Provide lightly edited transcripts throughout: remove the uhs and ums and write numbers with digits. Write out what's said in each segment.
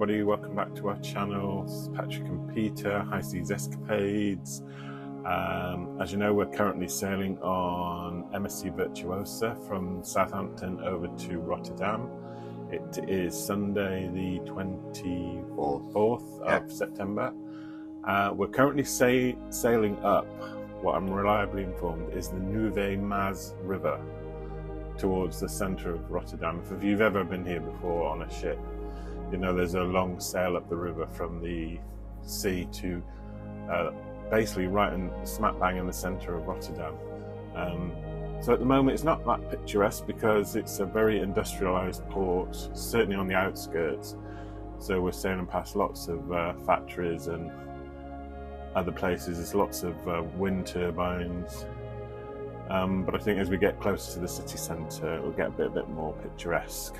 everybody, welcome back to our channel. This is Patrick and Peter, High Seas Escapades. As you know, we're currently sailing on MSC Virtuosa from Southampton over to Rotterdam. It is Sunday the 24th of September. We're currently sailing up what I'm reliably informed is the Nieuwe Maas River towards the centre of Rotterdam. If you've ever been here before on a ship, you know there's a long sail up the river from the sea to basically right in smack bang in the centre of Rotterdam. So at the moment it's not that picturesque because it's a very industrialised port, certainly on the outskirts. So we're sailing past lots of factories and other places. There's lots of wind turbines. But I think as we get closer to the city centre, it will get a bit more picturesque.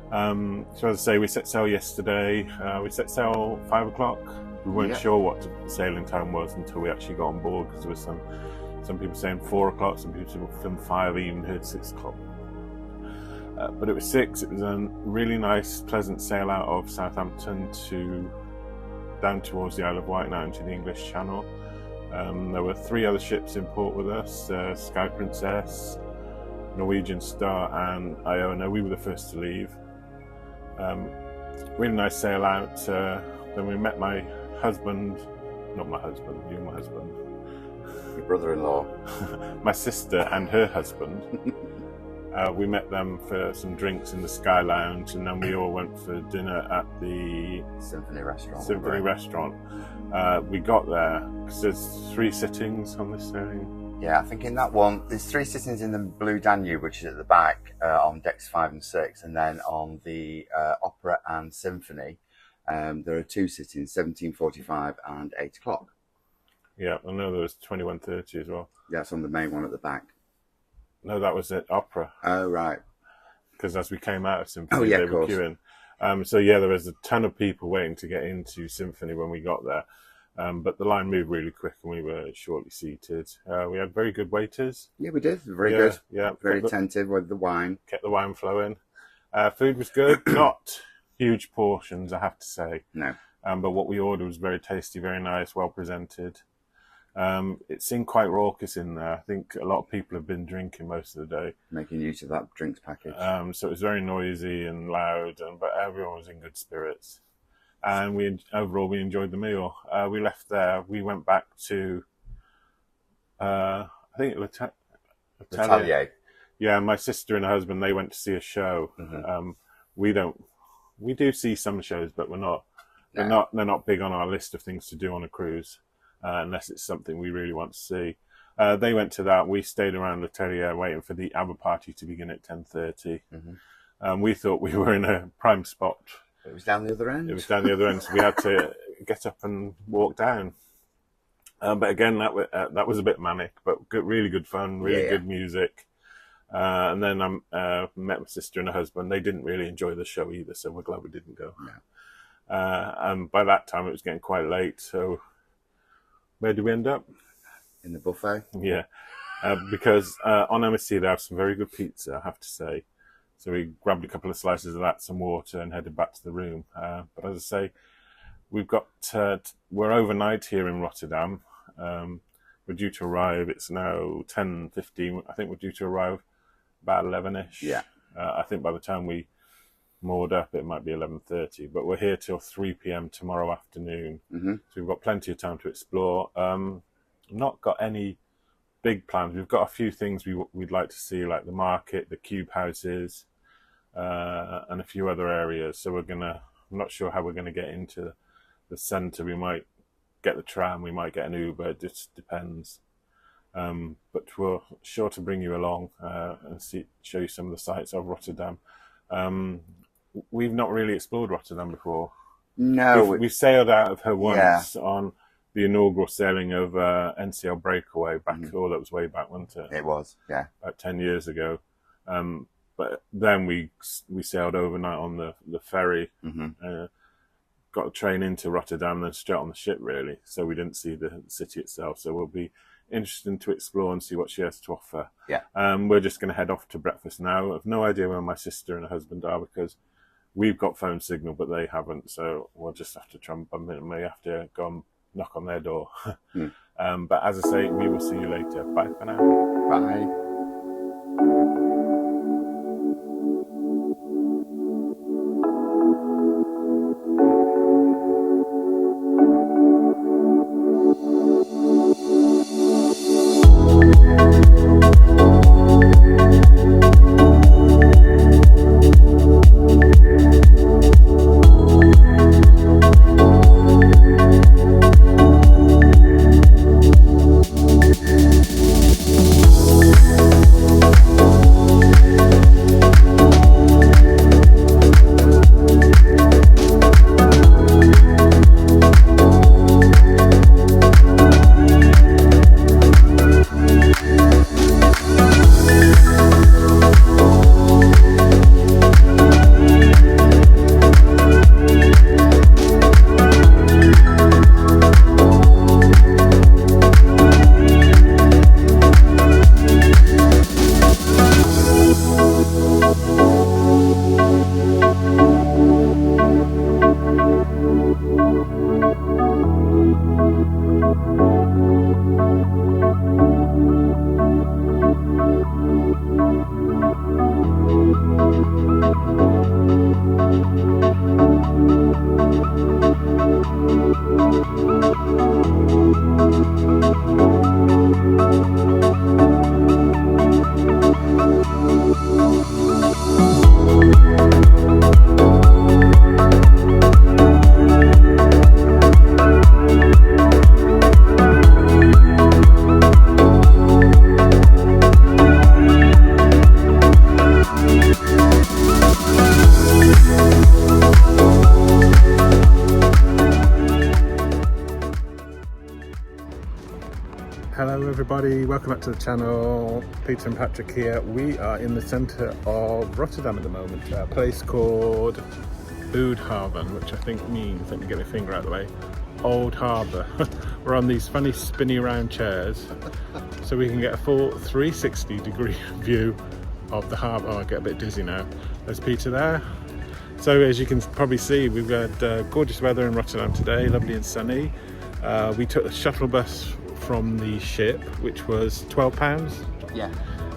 So as I say, we set sail yesterday. We set sail 5 o'clock. We weren't sure what the sailing time was until we actually got on board, because there was some people saying 4 o'clock, some people from 5, even heard 6 o'clock. But it was 6. It was a really nice, pleasant sail out of Southampton down towards the Isle of Wight and out into the English Channel. There were 3 other ships in port with us, Sky Princess, Norwegian Star and Iona. We were the first to leave. Really nice sail out. Then we met my husband, not my husband, you my husband. Your brother-in-law. My sister and her husband. We met them for some drinks in the Sky Lounge, and then we all went for dinner at the Symphony Restaurant. Symphony Restaurant. We got there because there's 3 sittings on this sailing. Yeah, I think in that one, there's 3 sittings in the Blue Danube, which is at the back on decks 5 and 6, and then on the Opera and Symphony, there are 2 sittings, 17:45 and 8 o'clock. Yeah, I know there was 21:30 as well. Yeah, it's on the main one at the back. No, that was at Opera. Oh, right. Because as we came out of Symphony, they were queuing. So yeah, there was a ton of people waiting to get into Symphony when we got there. But the line moved really quick and we were shortly seated. We had very good waiters. Yeah, we did. Very good. Yeah, very attentive with the wine. Kept the wine flowing. Food was good. Not huge portions, I have to say. No. But what we ordered was very tasty, very nice, well presented. It seemed quite raucous in there. I think a lot of people have been drinking most of the day. Making use of that drinks package. So it was very noisy and loud, but everyone was in good spirits. And overall we enjoyed the meal. We left there. We went back to, I think L'Atelier. Yeah, my sister and her husband, they went to see a show. Mm-hmm. We do see some shows, but they're not big on our list of things to do on a cruise. Unless it's something we really want to see. They went to that. We stayed around L'Atelier waiting for the ABBA party to begin at 10:30. Mm-hmm. We thought we were in a prime spot. It was down the other end. It was down the other end, so we had to get up and walk down. But again, that was a bit manic, but good, really good fun, really good music. And then I met my sister and her husband. They didn't really enjoy the show either, so we're glad we didn't go. No. And by that time, it was getting quite late, so where did we end up? In the buffet. Yeah, because on MSC they have some very good pizza, I have to say. So we grabbed a couple of slices of that, some water, and headed back to the room. But as I say, we're overnight here in Rotterdam. We're due to arrive. It's now 10:15. I think we're due to arrive about 11ish. Yeah. I think by the time we moored up, it might be 11:30, but we're here till 3 p.m. tomorrow afternoon. Mm-hmm. So we've got plenty of time to explore. Not got any big plans. We've got a few things we'd like to see, like the market, the cube houses, and a few other areas. So I'm not sure how we're gonna get into the centre. We might get the tram, we might get an Uber. It just depends. But we're sure to bring you along and show you some of the sights of Rotterdam. We've not really explored Rotterdam before. No. We've sailed out of her once on the inaugural sailing of NCL Breakaway back, that was way back, wasn't it? It was, yeah. About 10 years ago. But then we sailed overnight on the ferry, got a train into Rotterdam, then straight on the ship, really. So we didn't see the city itself. So we'll be interested to explore and see what she has to offer. Yeah. We're just going to head off to breakfast now. I've no idea where my sister and her husband are because we've got phone signal, but they haven't. So we'll just have to try and bump it, and we have to go and knock on their door. But as I say, we will see you later. Bye for now. Bye. Hello everybody, welcome back to the channel. Peter and Patrick here. We are in the centre of Rotterdam at the moment, a place called Oudhaven, which I think means, let me get my finger out of the way, Old Harbour. We're on these funny spinny round chairs so we can get a full 360 degree view of the harbour. Oh, I get a bit dizzy now. There's Peter there. So as you can probably see, we've got gorgeous weather in Rotterdam today, lovely and sunny. We took the shuttle bus from the ship, which was £12. Yeah.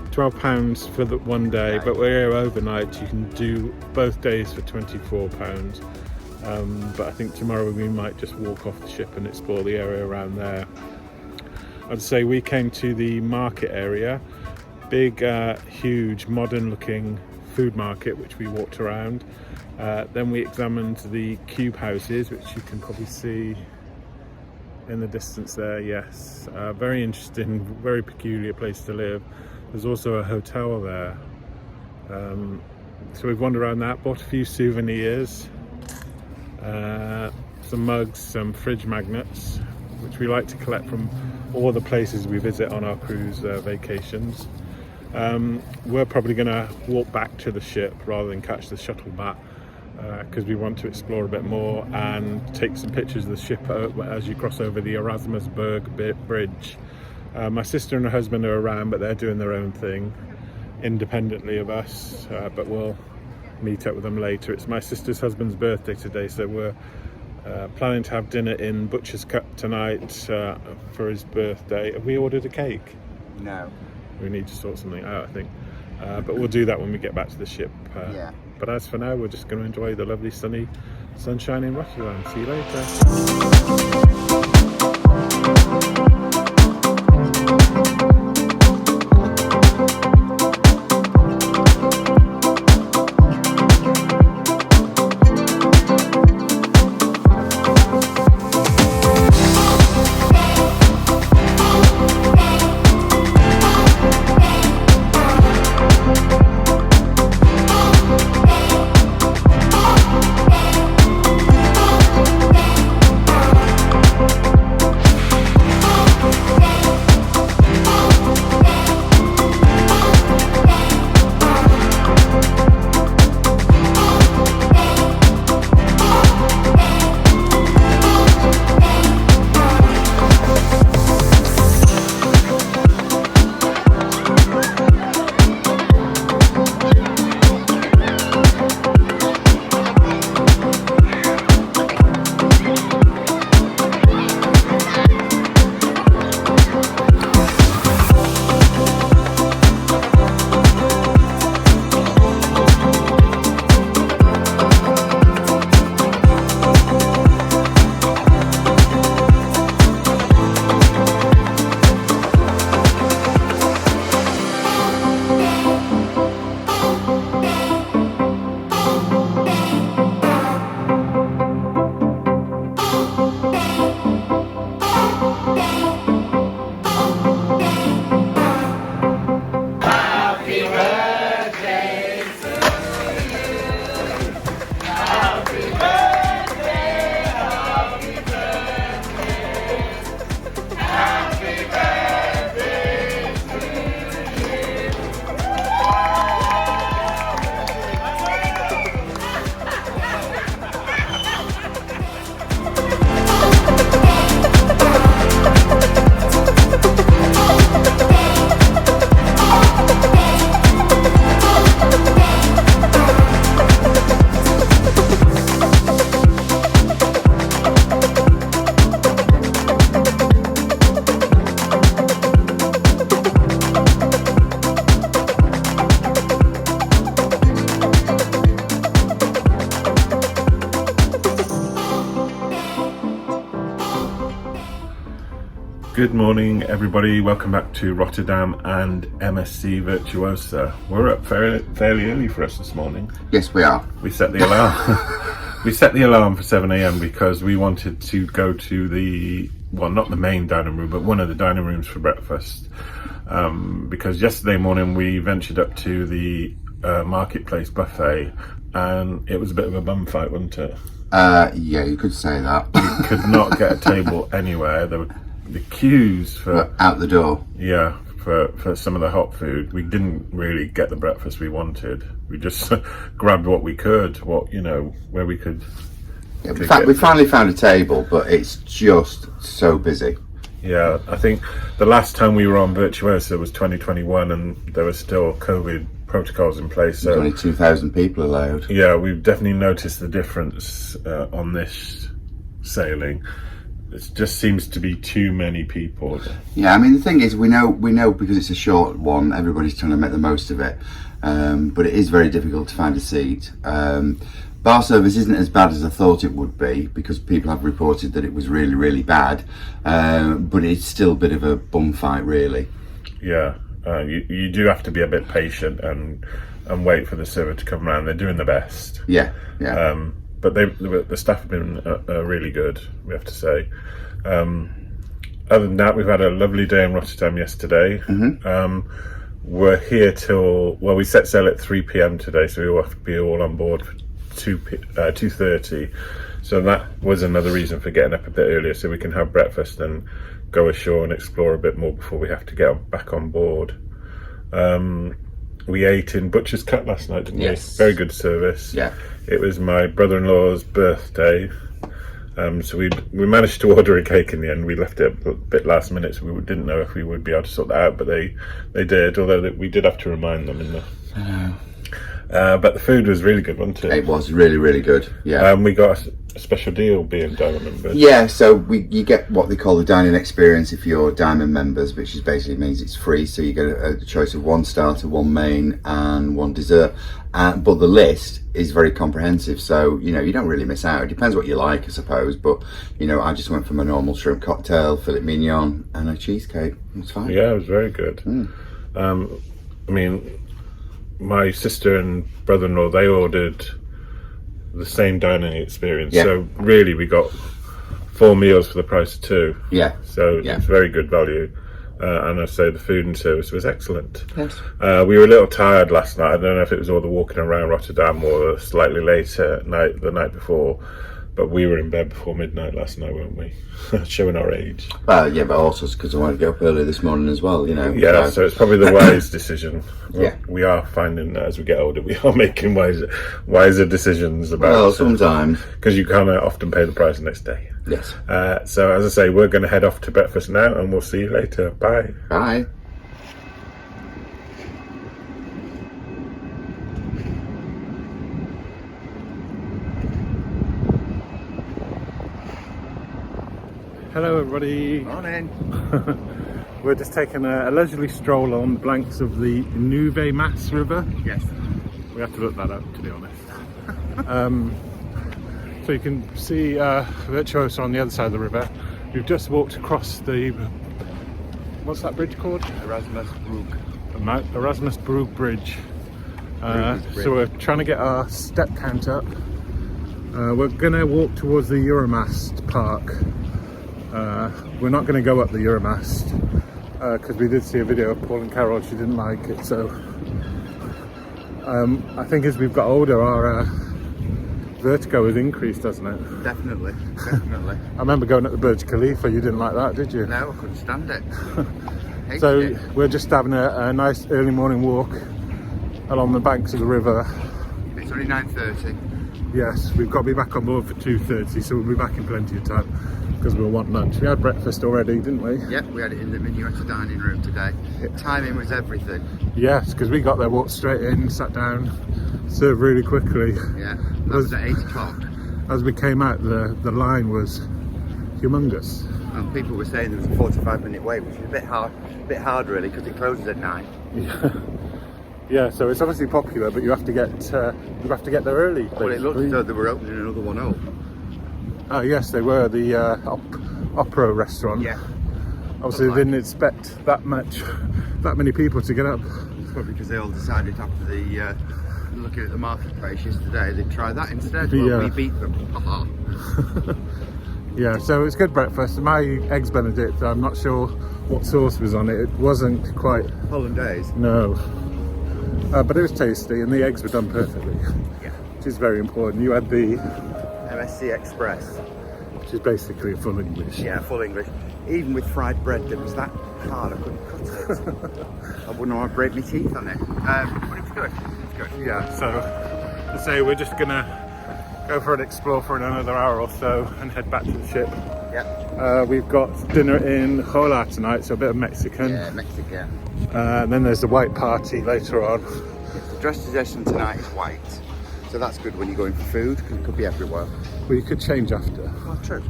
£12 for the one day, but we're here overnight. You can do both days for £24. But I think tomorrow we might just walk off the ship and explore the area around there. I'd say we came to the market area, big, huge, modern-looking food market, which we walked around. Then we examined the cube houses, which you can probably see in the distance there. Yes, very interesting, very peculiar place to live. There's also a hotel there. So we've wandered around that, bought a few souvenirs, some mugs, some fridge magnets, which we like to collect from all the places we visit on our cruise vacations. We're probably going to walk back to the ship rather than catch the shuttle back, because we want to explore a bit more and take some pictures of the ship as you cross over the Erasmusberg bridge. My sister and her husband are around, but they're doing their own thing independently of us, but we'll meet up with them later. It's my sister's husband's birthday today, so we're planning to have dinner in Butcher's Cut tonight for his birthday. Have we ordered a cake? No. We need to sort something out, I think. But we'll do that when we get back to the ship. Yeah. But as for now, we're just going to enjoy the lovely sunny sunshine in Rotterdam. See you later. Good morning, everybody. Welcome back to Rotterdam and MSC Virtuosa. We're up fairly early for us this morning. Yes, we are. We set the alarm. We set the alarm for 7 a.m. because we wanted to go to the, well, not the main dining room, but one of the dining rooms for breakfast. Because yesterday morning we ventured up to the marketplace buffet, and it was a bit of a bum fight, wasn't it? Yeah, you could say that. You could not get a table anywhere. There were the queues for out the door. Yeah, for some of the hot food. We didn't really get the breakfast we wanted. We just grabbed what we could, where we could. Yeah, in fact, we finally found a table, but it's just so busy. Yeah, I think the last time we were on Virtuosa was 2021, and there was still COVID protocols in place. So only 2,000 people allowed. Yeah, we've definitely noticed the difference on this sailing. It just seems to be too many people. Yeah, I mean, the thing is, we know because it's a short one, everybody's trying to make the most of it. But it is very difficult to find a seat. Bar service isn't as bad as I thought it would be, because people have reported that it was really, really bad. But it's still a bit of a bum fight, really. Yeah, you do have to be a bit patient and wait for the server to come around. They're doing the best. Yeah. But the staff have been really good, we have to say. Other than that, we've had a lovely day in Rotterdam yesterday. Mm-hmm. We're here till, well, we set sail at 3 p.m. today, so we will have to be all on board for 2:30. So that was another reason for getting up a bit earlier, so we can have breakfast and go ashore and explore a bit more before we have to get back on board. We ate in Butcher's Cut last night, didn't we? Very good service. Yeah. It was my brother-in-law's birthday, so we managed to order a cake in the end. We left it a bit last minute, so we didn't know if we would be able to sort that out, but they did, although we did have to remind them in the... but the food was really good, wasn't it? It was really, really good, yeah. We got a special deal being diamond members. Yeah, so you get what they call the dining experience if you're diamond members, which is basically means it's free. So you get a choice of one starter, one main, and one dessert. But the list is very comprehensive, so you don't really miss out. It depends what you like, I suppose. But I just went for my normal shrimp cocktail, filet mignon, and a cheesecake. It was fine. Yeah, it was very good. I mean, my sister and brother-in-law, they ordered the same dining experience. Yeah. So really we got 4 meals for the price of 2. Yeah. So it's very good value. And I say the food and service was excellent. Yes. We were a little tired last night. I don't know if it was all the walking around Rotterdam or slightly later the night before, but we were in bed before midnight last night, weren't we? Showing our age. Well, yeah, but also because I wanted to get up early this morning as well, Yeah, so it's probably the wise decision. Well, yeah. We are finding that as we get older, we are making wiser decisions about... Well, sometimes. Because you can't often pay the price the next day. Yes. So as I say, we're going to head off to breakfast now, and we'll see you later. Bye. Bye. Hello everybody. Morning. We're just taking a leisurely stroll on the banks of the Nieuwe Maas River. Yes. We have to look that up, to be honest. So you can see Virtuosa on the other side of the river. We've just walked across the, what's that bridge called? Erasmus Brug Bridge. So we're trying to get our step count up. We're going to walk towards the Euromast Park. We're not going to go up the Euromast because we did see a video of Paul and Carol. She didn't like it, so I think as we've got older, our vertigo has increased, hasn't it? Definitely. I remember going at the Burj Khalifa. You didn't like that, did you? No, I couldn't stand it. So we're just having a nice early morning walk along the banks of the river. It's only 9:30. Yes, we've got to be back on board for 2:30, so we'll be back in plenty of time because we'll want lunch. We had breakfast already, didn't we? Yep, we had it in the Minuetta dining room today. Timing was everything. Yes, because we got there, walked straight in, sat down, served really quickly. Yeah, that was at 8 o'clock. As we came out, the line was humongous. And people were saying there was a 45-minute wait, which is a bit hard really, because it closes at 9. Yeah. Yeah, so it's obviously popular, but you have to get there early. Basically. Well, it looked as though they were opening another one up. Oh yes, they were, the opera restaurant. Yeah. Obviously, they didn't expect that many people to get up. It's probably because they all decided after the looking at the marketplace yesterday, they'd try that instead. Well, we beat them. Haha. Yeah, so it's good breakfast. My eggs Benedict, I'm not sure what sauce was on it. It wasn't quite Hollandaise. No. But it was tasty and the eggs were done perfectly. Yeah. Which is very important. You had the MSC Express. Which is basically a full English. Yeah, full English. Even with fried bread that was that hard, I couldn't cut it. I wouldn't want to break my teeth on it. But it's good. It's good. Yeah, so to say we're just gonna go for an explore for another hour or so and head back to the ship. Yeah. We've got dinner in Hola tonight, so a bit of Mexican. Yeah, Mexican. And then there's the white party later on. The dress suggestion tonight is white, so that's good when you're going for food, because it could be everywhere. Well, you could change after. Oh, true.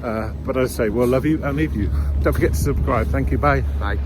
But as I say, we'll love you and leave you. Don't forget to subscribe. Thank you. Bye. Bye.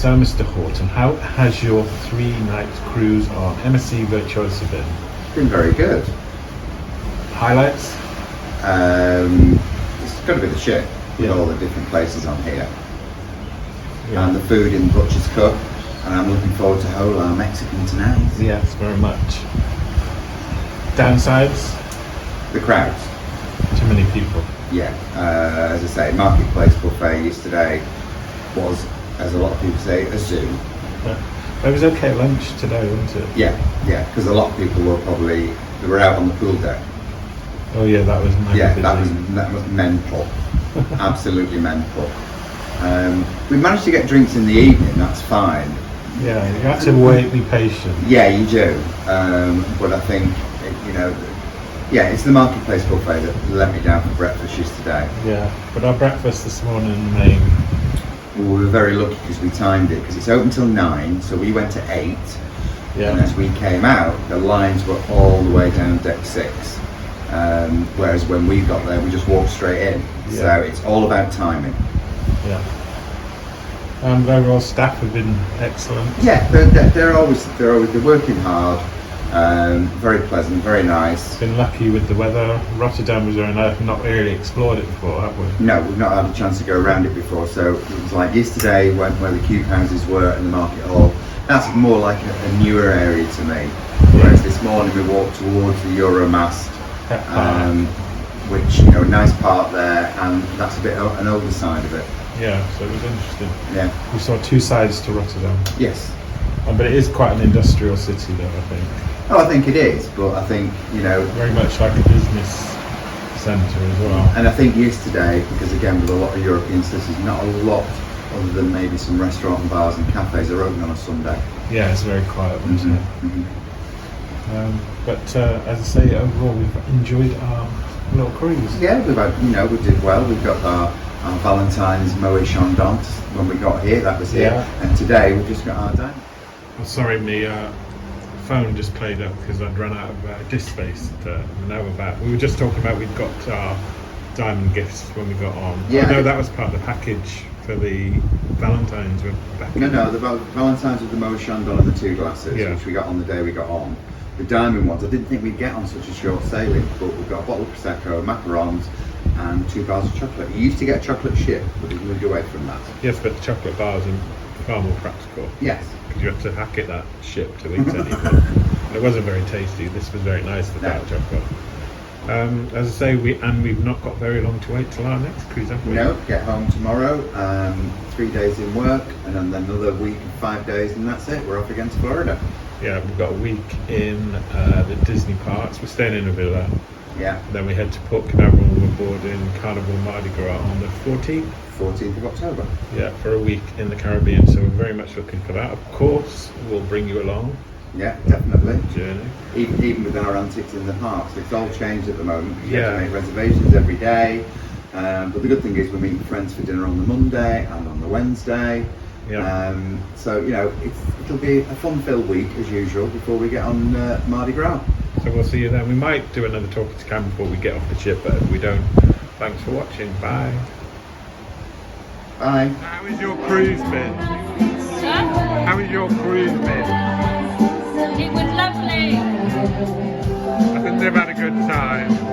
So, Mr. Horton, how has your 3-night cruise on MSC Virtuosa been? It's been very good. Highlights? It's got to be the ship with all the different places on here. Yeah. And the food in Butcher's Cup. And I'm looking forward to Hola Mexican tonight. Yes, very much. Downsides? The crowds. Too many people. Yeah, as I say, Marketplace Buffet yesterday was, as a lot of people say, a zoo. Yeah. It was okay at lunch today, wasn't it? Yeah, because a lot of people they were out on the pool deck. Oh yeah, that was mega busy. that was mental. Absolutely mental. We managed to get drinks in the evening, that's fine. Yeah, you have to wait, be patient. Yeah, you do. But I think, Yeah, it's the marketplace buffet that let me down for breakfast yesterday. Yeah, but our breakfast this morning in Maine. We were very lucky because we timed it, because it's open till 9, so we went at 8. Yeah. And as we came out, the lines were all the way down deck 6. Whereas when we got there, we just walked straight in. Yeah. So it's all about timing. Yeah. Overall staff have been excellent. Yeah, they're working hard. Very pleasant, very nice. Been lucky with the weather. Rotterdam was very nice. We've not really explored it before, have we? No, we've not had a chance to go around it before. So it was like yesterday, where the cube houses were and the market hall. That's more like a newer area to me. Whereas this morning we walked towards the Euromast, which, a nice part there, and that's a bit an older side of it. Yeah, so it was interesting. Yeah. We saw two sides to Rotterdam. Yes. But it is quite an industrial city though, I think. Oh, I think it is, but I think, very much like a business centre as well. And I think yesterday, because again with a lot of European cities, not a lot other than maybe some restaurant and bars and cafes are open on a Sunday. Yeah, it's very quiet, isn't it? Mm-hmm. But as I say, overall we've enjoyed our little cruise. Yeah, we did well. We got our Valentine's Moët Chandon when we got here, that was here. Yeah. And today we've just got our day. Oh, sorry, my phone just played up because I'd run out of disk space. Now we're back. We were just talking about we'd got our diamond gifts when we got on. Yeah. No, that was part of the package for the Valentine's. We're back. No, the Valentine's with the Moët Chandon and the 2 glasses, which we got on the day we got on. The diamond ones, I didn't think we'd get on such a short sailing, but we've got a bottle of Prosecco, macarons, and 2 bars of chocolate. You used to get chocolate ship, but we've moved away from that. Yes, but the chocolate bars are far more practical. Yes. Because you have to hack it that ship to eat anything. And it wasn't very tasty. This was very nice without chocolate. As I say, we've not got very long to wait till our next cruise, have we? No, get home tomorrow, 3 days in work, and then another week and 5 days, and that's it. We're off again to Florida. Yeah, we've got a week in the Disney parks. We're staying in a villa. Yeah. Then we head to Port Canaveral. We're boarding Carnival Mardi Gras on the 14th. 14th of October. Yeah, for a week in the Caribbean. So we're very much looking for that. Of course, we'll bring you along. Yeah, definitely. Journey. Even with our antics in the parks, it's all changed at the moment. You have to make reservations every day. But the good thing is we're meeting friends for dinner on the Monday and on the Wednesday. Yeah. So it'll be a fun-filled week as usual before we get on Mardi Gras. So we'll see you then. We might do another Talking to Cam before we get off the ship, but if we don't, thanks for watching. Bye. Bye. How is your cruise been? How is your cruise been? It was lovely. I think they've had a good time.